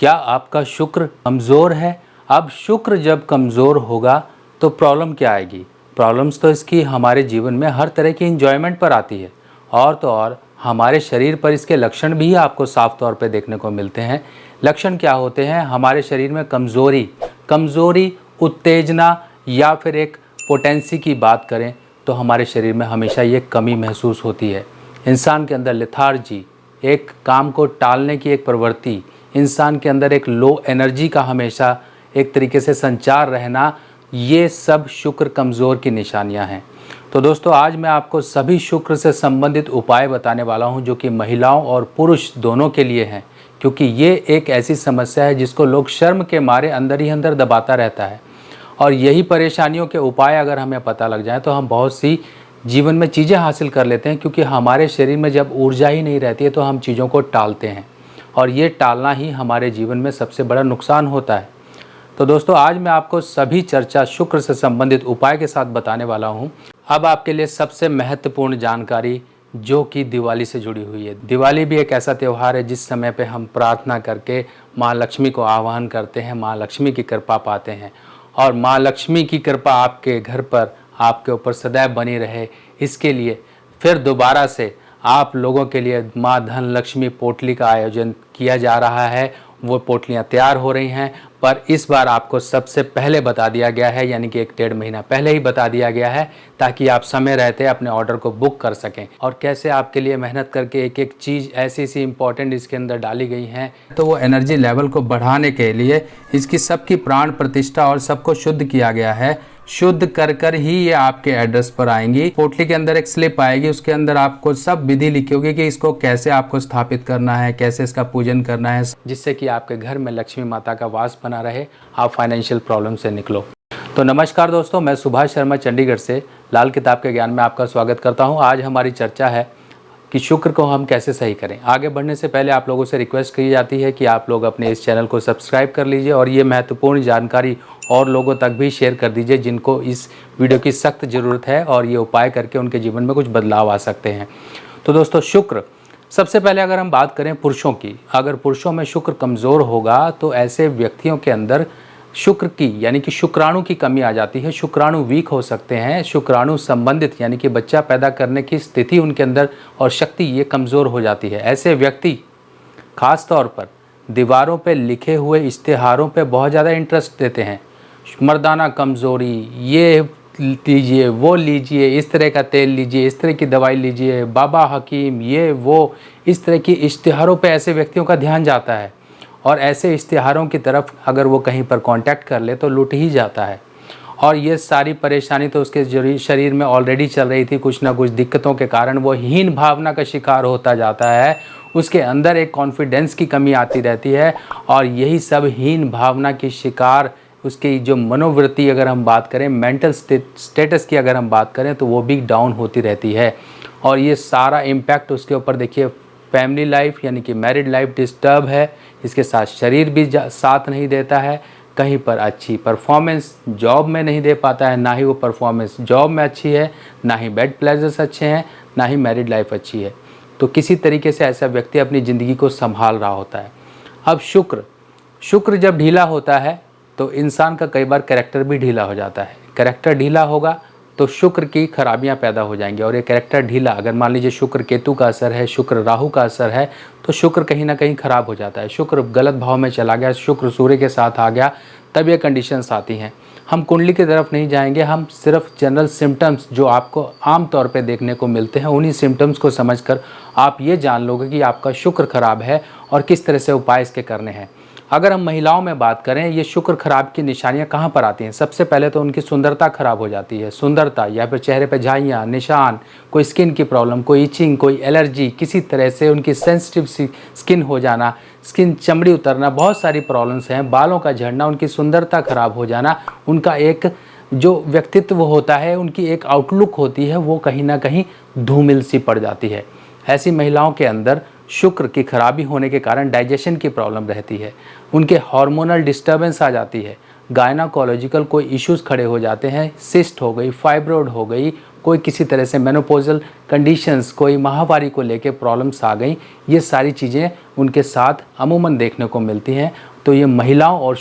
क्या आपका शुक्र कमज़ोर है? अब शुक्र जब कमज़ोर होगा तो प्रॉब्लम क्या आएगी? प्रॉब्लम्स तो इसकी हमारे जीवन में हर तरह की एंजॉयमेंट पर आती है, और तो और हमारे शरीर पर इसके लक्षण भी आपको साफ तौर पे देखने को मिलते हैं। लक्षण क्या होते हैं? हमारे शरीर में कमज़ोरी, उत्तेजना या फिर एक पोटेंसी की बात करें तो हमारे शरीर में हमेशा ये कमी महसूस होती है। इंसान के अंदर लेथार्जी, एक काम को टालने की एक प्रवृत्ति, इंसान के अंदर एक लो एनर्जी का हमेशा एक तरीके से संचार रहना, ये सब शुक्र कमज़ोर की निशानियां हैं। तो दोस्तों, आज मैं आपको सभी शुक्र से संबंधित उपाय बताने वाला हूं जो कि महिलाओं और पुरुष दोनों के लिए हैं, क्योंकि ये एक ऐसी समस्या है जिसको लोग शर्म के मारे अंदर ही अंदर दबाता रहता है। और यही परेशानियों के उपाय अगर हमें पता लग जाए तो हम बहुत सी जीवन में चीज़ें हासिल कर लेते हैं, क्योंकि हमारे शरीर में जब ऊर्जा ही नहीं रहती है तो हम चीज़ों को टालते हैं, और ये टालना ही हमारे जीवन में सबसे बड़ा नुकसान होता है। तो दोस्तों, आज मैं आपको सभी चर्चा शुक्र से संबंधित उपाय के साथ बताने वाला हूँ। अब आपके लिए सबसे महत्वपूर्ण जानकारी जो कि दिवाली से जुड़ी हुई है। दिवाली भी एक ऐसा त्यौहार है जिस समय पे हम प्रार्थना करके माँ लक्ष्मी को आह्वान करते हैं, माँ लक्ष्मी की कृपा पाते हैं, और माँ लक्ष्मी की कृपा आपके घर पर, आपके ऊपर सदैव बनी रहे, इसके लिए फिर दोबारा से आप लोगों के लिए माँ धन लक्ष्मी पोटली का आयोजन किया जा रहा है। वो पोटलियाँ तैयार हो रही हैं, पर इस बार आपको सबसे पहले बता दिया गया है, यानी कि 1-1.5 महीना पहले ही बता दिया गया है, ताकि आप समय रहते अपने ऑर्डर को बुक कर सकें। और कैसे आपके लिए मेहनत करके एक एक चीज़ ऐसी सी इम्पॉर्टेंट इसके अंदर डाली गई हैं, तो वो एनर्जी लेवल को बढ़ाने के लिए इसकी सबकी प्राण प्रतिष्ठा और सबको शुद्ध किया गया है। शुद्ध कर कर ही ये आपके एड्रेस पर आएंगी। पोटली के अंदर एक स्लिप आएगी, उसके अंदर आपको सब विधि लिखी होगी कि इसको कैसे आपको स्थापित करना है, कैसे इसका पूजन करना है, जिससे कि आपके घर में लक्ष्मी माता का वास बना रहे, आप फाइनेंशियल प्रॉब्लम से निकलो। तो नमस्कार दोस्तों, मैं सुभाष शर्मा चंडीगढ़ से लाल किताब के ज्ञान में आपका स्वागत करता हूँ। आज हमारी चर्चा है कि शुक्र को हम कैसे सही करें। आगे बढ़ने से पहले आप लोगों से रिक्वेस्ट की जाती है कि आप लोग अपने इस चैनल को सब्सक्राइब कर लीजिए, और ये महत्वपूर्ण जानकारी और लोगों तक भी शेयर कर दीजिए जिनको इस वीडियो की सख्त ज़रूरत है और ये उपाय करके उनके जीवन में कुछ बदलाव आ सकते हैं। तो दोस्तों, शुक्र, सबसे पहले अगर हम बात करें पुरुषों की, अगर पुरुषों में शुक्र कमज़ोर होगा तो ऐसे व्यक्तियों के अंदर शुक्र की यानी कि शुक्राणु की कमी आ जाती है। शुक्राणु वीक हो सकते हैं, शुक्राणु संबंधित यानी कि बच्चा पैदा करने की स्थिति उनके अंदर और शक्ति ये कमज़ोर हो जाती है। ऐसे व्यक्ति खास तौर पर दीवारों पे लिखे हुए इश्तिहारों पे बहुत ज़्यादा इंटरेस्ट देते हैं। मर्दाना कमज़ोरी, ये लीजिए, वो लीजिए, इस तरह का तेल लीजिए, इस तरह की दवाई लीजिए, बाबा हकीम, ये वो, इस तरह की इश्तिहारों पे ऐसे व्यक्तियों का ध्यान जाता है, और ऐसे इश्तिहारों की तरफ अगर वो कहीं पर कांटेक्ट कर ले तो लुट ही जाता है। और ये सारी परेशानी तो उसके शरीर में ऑलरेडी चल रही थी, कुछ ना कुछ दिक्कतों के कारण वो हीन भावना का शिकार होता जाता है, उसके अंदर एक कॉन्फिडेंस की कमी आती रहती है, और यही सब हीन भावना की शिकार उसकी जो मनोवृत्ति, अगर हम बात करें मेंटल स्टेटस की अगर हम बात करें, तो वो भी डाउन होती रहती है। और ये सारा इम्पैक्ट उसके ऊपर देखिए, फैमिली लाइफ यानी कि मैरिड लाइफ डिस्टर्ब है, इसके साथ शरीर भी साथ नहीं देता है, कहीं पर अच्छी परफॉर्मेंस जॉब में नहीं दे पाता है, ना ही वो परफॉर्मेंस जॉब में अच्छी है, ना ही बेड प्लेजर्स अच्छे हैं, ना ही मैरिड लाइफ अच्छी है। तो किसी तरीके से ऐसा व्यक्ति अपनी ज़िंदगी को संभाल रहा होता है। अब शुक्र जब ढीला होता है तो इंसान का कई बार कैरेक्टर भी ढीला हो जाता है। कैरेक्टर ढीला होगा तो शुक्र की खराबियां पैदा हो जाएंगी, और ये कैरेक्टर ढीला, अगर मान लीजिए शुक्र केतु का असर है, शुक्र राहु का असर है, तो शुक्र कहीं ना कहीं खराब हो जाता है। शुक्र गलत भाव में चला गया, शुक्र सूर्य के साथ आ गया, तब ये कंडीशंस आती हैं। हम कुंडली की तरफ नहीं जाएंगे, हम सिर्फ जनरल सिम्टम्स जो आपको आम तौर पे देखने को मिलते हैं, उन्हीं सिम्टम्स को समझकर आप ये जान लोगे कि आपका शुक्र खराब है और किस तरह से उपाय इसके करने हैं। अगर हम महिलाओं में बात करें, ये शुक्र खराब की निशानियां कहाँ पर आती हैं? सबसे पहले तो उनकी सुंदरता खराब हो जाती है। सुंदरता या फिर चेहरे पे झाइयाँ, निशान, कोई स्किन की प्रॉब्लम, कोई इचिंग, कोई एलर्जी, किसी तरह से उनकी सेंसिटिव स्किन हो जाना, स्किन चमड़ी उतरना, बहुत सारी प्रॉब्लम्स हैं। बालों का झड़ना, उनकी सुंदरता खराब हो जाना, उनका एक जो व्यक्तित्व होता है, उनकी एक आउटलुक होती है, वो कहीं ना कहीं धूमिल सी पड़ जाती है। ऐसी महिलाओं के अंदर शुक्र की खराबी होने के कारण डाइजेशन की प्रॉब्लम रहती है, उनके हार्मोनल डिस्टर्बेंस आ जाती है, गायनाकोलॉजिकल कोई इश्यूज़ खड़े हो जाते हैं, सिस्ट हो गई, फाइब्रोइड हो गई, कोई किसी तरह से मेनोपॉजल कंडीशंस, कोई माहवारी को लेके प्रॉब्लम्स आ गई। ये सारी चीज़ें उनके साथ अमूमन देखने को मिलती हैं। तो ये महिलाओं और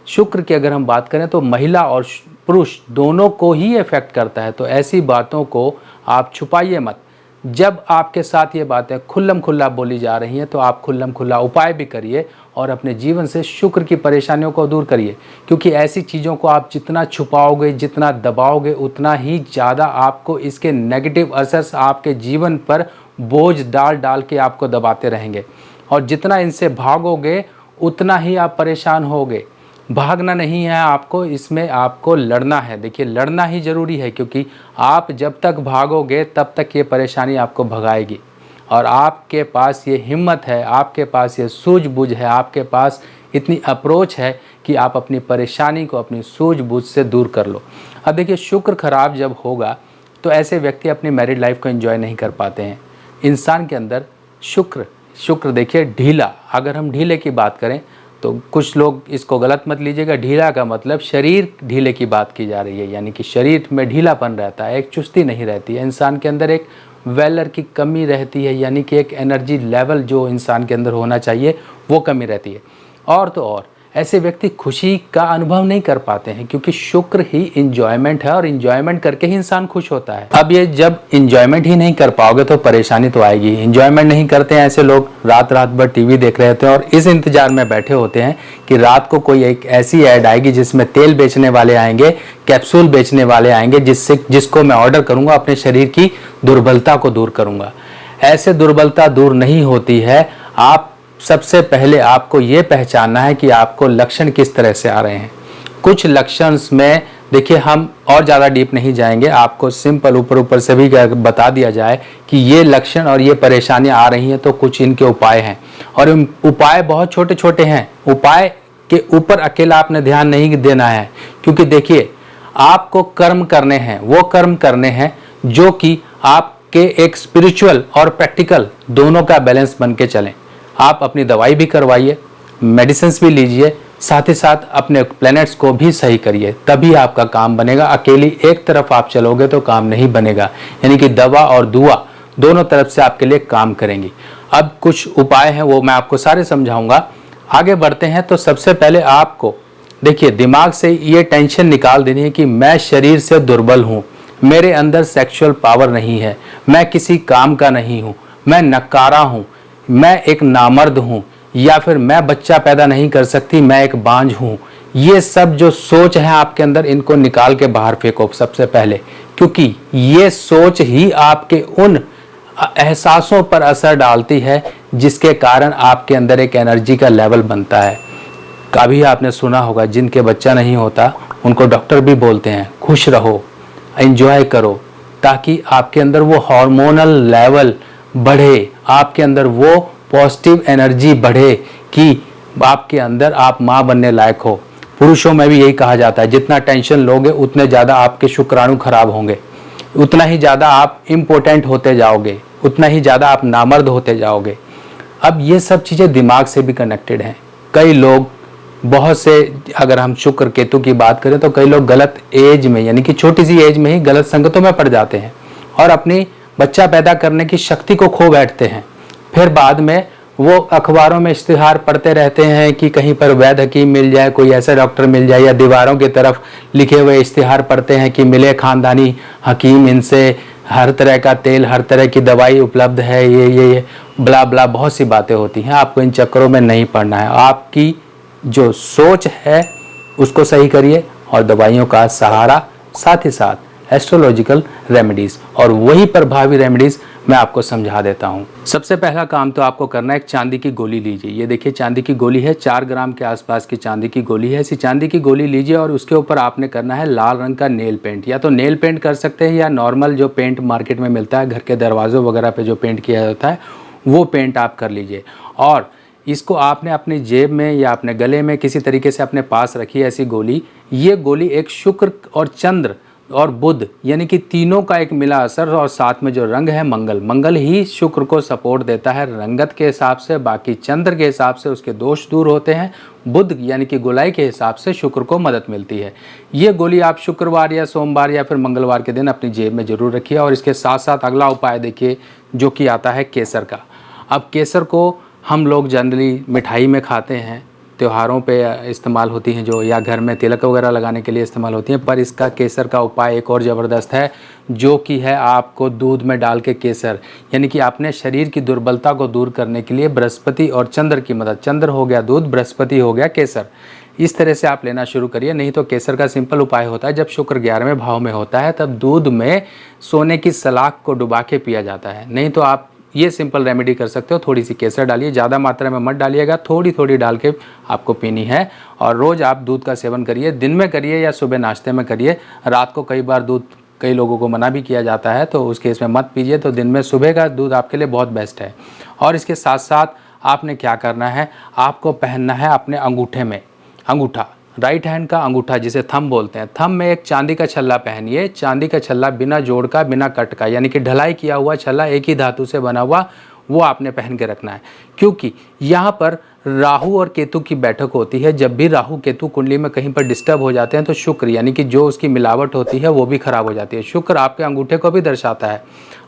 शुक्र की अगर हम बात करें तो महिला और पुरुष दोनों को ही इफेक्ट करता है। तो ऐसी बातों को आप छुपाइए मत। जब आपके साथ ये बातें खुल्लम खुल्ला बोली जा रही हैं तो आप खुल्लम खुल्ला उपाय भी करिए और अपने जीवन से शुक्र की परेशानियों को दूर करिए, क्योंकि ऐसी चीज़ों को आप जितना छुपाओगे, जितना दबाओगे, उतना ही ज़्यादा आपको इसके नेगेटिव असर्स आपके जीवन पर बोझ डाल डाल के आपको दबाते रहेंगे। और जितना इनसे भागोगे उतना ही आप परेशान होगे। भागना नहीं है आपको, इसमें आपको लड़ना है। देखिए, लड़ना ही ज़रूरी है, क्योंकि आप जब तक भागोगे तब तक ये परेशानी आपको भगाएगी। और आपके पास ये हिम्मत है, आपके पास ये सूझबूझ है, आपके पास इतनी अप्रोच है कि आप अपनी परेशानी को अपनी सूझबूझ से दूर कर लो। अब देखिए, शुक्र खराब जब होगा तो ऐसे व्यक्ति अपनी मैरिड लाइफ को एंजॉय नहीं कर पाते हैं। इंसान के अंदर शुक्र देखिए ढीला, अगर हम ढीले की बात करें तो कुछ लोग इसको गलत मत लीजिएगा। ढीला का मतलब शरीर ढीले की बात की जा रही है, यानी कि शरीर में ढीलापन रहता है, एक चुस्ती नहीं रहती है। इंसान के अंदर एक वेलर की कमी रहती है, यानी कि एक एनर्जी लेवल जो इंसान के अंदर होना चाहिए वो कमी रहती है। और तो और ऐसे व्यक्ति खुशी का अनुभव नहीं कर पाते हैं, क्योंकि शुक्र ही इंजॉयमेंट है और इंजॉयमेंट करके ही इंसान खुश होता है। अब ये जब इंजॉयमेंट ही नहीं कर पाओगे तो परेशानी तो आएगी। इंजॉयमेंट नहीं करते हैं ऐसे लोग, रात भर टीवी देख रहे होते हैं और इस इंतजार में बैठे होते हैं कि रात को कोई एक ऐसी ऐड आएगी जिसमें तेल बेचने वाले आएंगे, कैप्सूल बेचने वाले आएंगे, जिसको मैं ऑर्डर करूंगा, अपने शरीर की दुर्बलता को दूर करूंगा। ऐसे दुर्बलता दूर नहीं होती है। आप सबसे पहले आपको ये पहचानना है कि आपको लक्षण किस तरह से आ रहे हैं। कुछ लक्षण में देखिए, हम और ज़्यादा डीप नहीं जाएंगे, आपको सिंपल ऊपर से भी बता दिया जाए कि ये लक्षण और ये परेशानियां आ रही हैं तो कुछ इनके उपाय हैं। और उपाय बहुत छोटे छोटे हैं। उपाय के ऊपर अकेला आपने ध्यान नहीं देना है, क्योंकि देखिए, आपको कर्म करने हैं, वो कर्म करने हैं जो कि आपके एक स्पिरिचुअल और प्रैक्टिकल दोनों का बैलेंस बन के चलें। आप अपनी दवाई भी करवाइए, मेडिसिन्स भी लीजिए, साथ ही साथ अपने प्लैनेट्स को भी सही करिए, तभी आपका काम बनेगा। अकेली एक तरफ आप चलोगे तो काम नहीं बनेगा, यानी कि दवा और दुआ दोनों तरफ से आपके लिए काम करेंगी। अब कुछ उपाय हैं, वो मैं आपको सारे समझाऊंगा। आगे बढ़ते हैं तो सबसे पहले आपको देखिए, दिमाग से ये टेंशन निकाल देनी है कि मैं शरीर से दुर्बल हूँ, मेरे अंदर सेक्सुअल पावर नहीं है, मैं किसी काम का नहीं हूँ, मैं नकारा हूँ, मैं एक नामर्द हूँ, या फिर मैं बच्चा पैदा नहीं कर सकती, मैं एक बांझ हूँ। ये सब जो सोच है आपके अंदर, इनको निकाल के बाहर फेंको सबसे पहले, क्योंकि ये सोच ही आपके उन एहसासों पर असर डालती है जिसके कारण आपके अंदर एक एनर्जी का लेवल बनता है। कभी आपने सुना होगा, जिनके बच्चा नहीं होता उनको डॉक्टर भी बोलते हैं खुश रहो, एंजॉय करो, ताकि आपके अंदर वो हार्मोनल लेवल बढ़े, आपके अंदर वो पॉजिटिव एनर्जी बढ़े कि आपके अंदर आप माँ बनने लायक हो। पुरुषों में भी यही कहा जाता है, जितना टेंशन लोगे उतने ज़्यादा आपके शुक्राणु खराब होंगे, उतना ही ज़्यादा आप इम्पोर्टेंट होते जाओगे, उतना ही ज़्यादा आप नामर्द होते जाओगे। अब ये सब चीज़ें दिमाग से भी कनेक्टेड हैं। कई लोग, बहुत से, अगर हम शुक्र केतु की बात करें तो कई लोग गलत एज में, यानी कि छोटी सी एज में ही गलत संगतों में पड़ जाते हैं और अपनी बच्चा पैदा करने की शक्ति को खो बैठते हैं। फिर बाद में वो अखबारों में इश्तिहार पढ़ते रहते हैं कि कहीं पर वैद्य हकीम मिल जाए, कोई ऐसा डॉक्टर मिल जाए, या दीवारों की तरफ लिखे हुए इश्तिहार पढ़ते हैं कि मिले खानदानी हकीम, इनसे हर तरह का तेल, हर तरह की दवाई उपलब्ध है, ये ब्ला ब्ला, बहुत सी बातें होती हैं। आपको इन चक्करों में नहीं पड़ना है। आपकी जो सोच है उसको सही करिए और दवाइयों का सहारा, साथ ही साथ एस्ट्रोलॉजिकल रेमेडीज और वही प्रभावी रेमेडीज मैं आपको समझा देता हूँ। सबसे पहला काम तो आपको करना है, एक चांदी की गोली लीजिए। ये देखिए, चांदी की गोली है, 4 ग्राम के आसपास की चांदी की गोली है। ऐसी चांदी की गोली लीजिए और उसके ऊपर आपने करना है लाल रंग का नेल पेंट। या तो नेल पेंट कर सकते हैं या नॉर्मल जो पेंट मार्केट में मिलता है, घर के दरवाज़ों वगैरह पे जो पेंट किया जाता है, वो पेंट आप कर लीजिए। और इसको आपने अपनी जेब में या अपने गले में किसी तरीके से अपने पास रखिए ऐसी गोली। ये गोली एक शुक्र और चंद्र और बुध, यानी कि तीनों का एक मिला असर, और साथ में जो रंग है मंगल ही शुक्र को सपोर्ट देता है रंगत के हिसाब से। बाकी चंद्र के हिसाब से उसके दोष दूर होते हैं, बुध यानी कि गोलाई के हिसाब से शुक्र को मदद मिलती है। ये गोली आप शुक्रवार या सोमवार या फिर मंगलवार के दिन अपनी जेब में जरूर रखिए। और इसके साथ साथ अगला उपाय देखिए, जो कि आता है केसर का। अब केसर को हम लोग जनरली मिठाई में खाते हैं, त्योहारों पे इस्तेमाल होती हैं जो, या घर में तिलक वगैरह लगाने के लिए इस्तेमाल होती हैं। पर इसका केसर का उपाय एक और ज़बरदस्त है, जो कि है आपको दूध में डाल के केसर, यानी कि अपने शरीर की दुर्बलता को दूर करने के लिए बृहस्पति और चंद्र की मदद, चंद्र हो गया दूध, बृहस्पति हो गया केसर, इस तरह से आप लेना शुरू करिए। नहीं तो केसर का सिंपल उपाय होता है, जब शुक्र 11वें भाव में होता है तब दूध में सोने की सलाख को डुबा के पिया जाता है। नहीं तो आप ये सिंपल रेमेडी कर सकते हो, थोड़ी सी केसर डालिए, ज़्यादा मात्रा में मत डालिएगा, थोड़ी थोड़ी डाल के आपको पीनी है। और रोज़ आप दूध का सेवन करिए, दिन में करिए या सुबह नाश्ते में करिए। रात को कई बार दूध कई लोगों को मना भी किया जाता है, तो उस केस में मत पीजिए। तो दिन में सुबह का दूध आपके लिए बहुत बेस्ट है। और इसके साथ साथ आपने क्या करना है, आपको पहनना है अपने अंगूठे में अंगूठा, राइट हैंड का अंगूठा जिसे थंब बोलते हैं। थंब में एक चांदी का छल्ला पहनिए, चांदी का छल्ला बिना जोड़ का, बिना कट का, यानी कि ढलाई किया हुआ छल्ला, एक ही धातु से बना हुआ, वो आपने पहन के रखना है। क्योंकि यहाँ पर राहु और केतु की बैठक होती है। जब भी राहु केतु कुंडली में कहीं पर डिस्टर्ब हो जाते हैं तो शुक्र, यानी कि जो उसकी मिलावट होती है वो भी खराब हो जाती है। शुक्र आपके अंगूठे को भी दर्शाता है।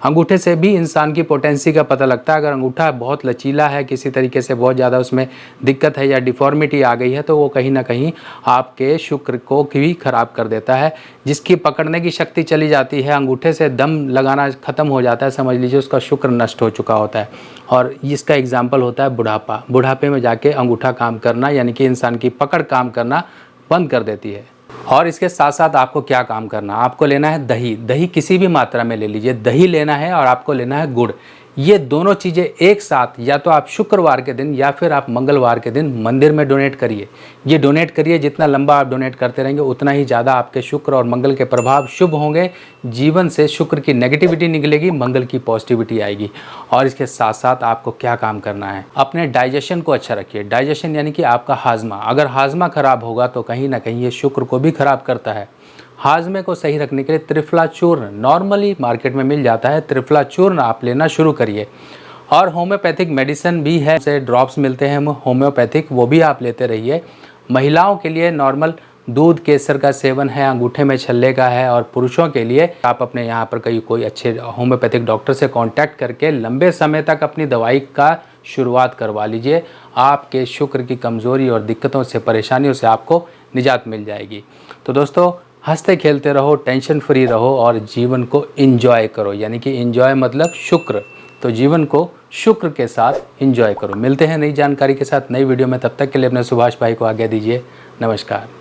अंगूठे से भी इंसान की पोटेंसी का पता लगता है। अगर अंगूठा बहुत लचीला है, किसी तरीके से बहुत ज़्यादा उसमें दिक्कत है या डिफॉर्मिटी आ गई है, तो वो कहीं ना कहीं आपके शुक्र को भी खराब कर देता है। जिसकी पकड़ने की शक्ति चली जाती है, अंगूठे से दम लगाना ख़त्म हो जाता है, समझ लीजिए उसका शुक्र नष्ट हो चुका होता है। और इसका एग्जाम्पल होता है बुढ़ापा। बुढ़ापे में जाके अंगूठा काम करना, यानी कि इंसान की पकड़ काम करना बंद कर देती है। और इसके साथ साथ आपको क्या काम करना, आपको लेना है दही। दही किसी भी मात्रा में ले लीजिए, दही लेना है, और आपको लेना है गुड़। ये दोनों चीज़ें एक साथ, या तो आप शुक्रवार के दिन या फिर आप मंगलवार के दिन मंदिर में डोनेट करिए। ये डोनेट करिए, जितना लंबा आप डोनेट करते रहेंगे उतना ही ज़्यादा आपके शुक्र और मंगल के प्रभाव शुभ होंगे। जीवन से शुक्र की नेगेटिविटी निकलेगी, मंगल की पॉजिटिविटी आएगी। और इसके साथ साथ आपको क्या काम करना है, अपने डाइजेशन को अच्छा रखिए। डाइजेशन यानी कि आपका हाजमा, अगर हाजमा खराब होगा तो कहीं ना कहीं ये शुक्र को भी खराब करता है। हाजमे को सही रखने के लिए त्रिफला चूर्ण नॉर्मली मार्केट में मिल जाता है, त्रिफला चूर्ण आप लेना शुरू करिए। और होम्योपैथिक मेडिसिन भी है, जैसे ड्रॉप्स मिलते हैं होम्योपैथिक, वो भी आप लेते रहिए। महिलाओं के लिए नॉर्मल दूध केसर का सेवन है, अंगूठे में छल्ले का है। और पुरुषों के लिए आप अपने यहाँ पर कोई अच्छे होम्योपैथिक डॉक्टर से कांटेक्ट करके लंबे समय तक अपनी दवाई का शुरुआत करवा लीजिए। आपके शुक्र की कमज़ोरी और दिक्कतों से, परेशानियों से आपको निजात मिल जाएगी। तो दोस्तों, हंसते खेलते रहो, टेंशन फ्री रहो और जीवन को एंजॉय करो, यानी कि एंजॉय मतलब शुक्र। तो जीवन को शुक्र के साथ एंजॉय करो। मिलते हैं नई जानकारी के साथ नई वीडियो में, तब तक के लिए अपने सुभाष भाई को आज्ञा दीजिए। नमस्कार।